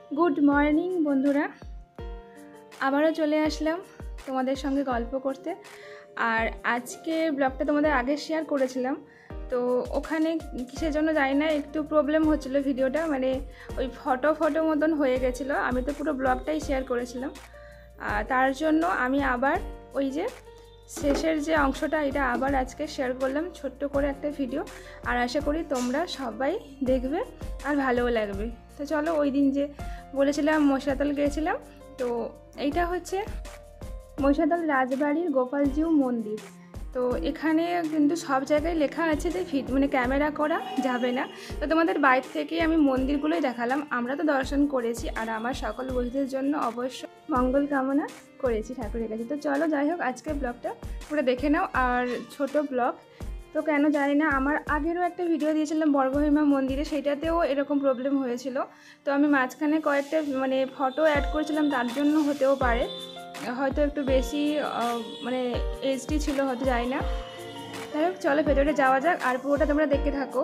Good morning बंधुरा आबारो चले आसलाम तुम्हादेर संगे गल्प करते। और आज के ब्लगटा तुम्हादेर आगे शेयर करेছিলাম तो ओखाने किसेर जोन्नो जानि ना एकटू प्रॉब्लेम होच्छिलो भिडियोटा माने ओई फटो मतन हये गेछिलो। आमि तो पुरो ब्लगटाई शेयर करेছিলাম तार जोन्नो आमि आबार ओई जे शेषेर जे अंशटा एटा आबार आजके शेयर करलाम छोट्ट करे एकटा भिडियो। और आशा करी तोमरा सबाई देखबे और भालोও लागबे। तो चलो ओई दिन जे বলেছিলাম মশাতল গিয়েছিলাম তো এইটা হচ্ছে মশাতল রাজবাড়ির গোপালজিউ মন্দির। তো এখানে কিন্তু সব জায়গায় লেখা আছে যে মানে ক্যামেরা করা যাবে না। তো তোমাদের বাইরে থেকে আমি মন্দিরগুলোই দেখালাম। আমরা তো দর্শন করেছি আর আমার সকল বন্ধুদের জন্য অবশ্যই মঙ্গল কামনা করেছি ঠাকুরের কাছে। তো চলো যাই হোক আজকে ব্লগটা পুরো দেখে নাও। আর ছোট ব্লগ তো কেন জানি না আমার আগেরও একটা ভিডিও দিয়েছিলাম বর্গভীমা মন্দিরে, সেটাতেও এরকম প্রবলেম হয়েছিল। তো আমি মাঝখানে কয়েকটা মানে ফটো অ্যাড করেছিলাম, তার জন্য হতেও পারে, হয়তো একটু বেশি মানে এইচডি ছিল, হয়তো জানি না। যাই হোক চলো ভেতরে যাওয়া যাক আর পুরোটা তোমরা দেখতে থাকো।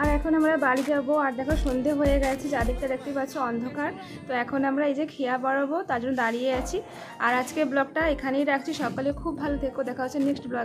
আর এখন আমরা বাড়ি যাব। আর দেখো সন্ধে হয়ে গেছে, চারদিকটা দেখতে পাচ্ছ অন্ধকার। তো এখন আমরা এই যে খেয়া বাড়াবো, তার জন্য দাঁড়িয়ে আছি। আর আজকে ব্লগটা এখানেই রাখছি। সকালে খুব ভালো থেকো, দেখা হচ্ছে নেক্সট ব্লগ।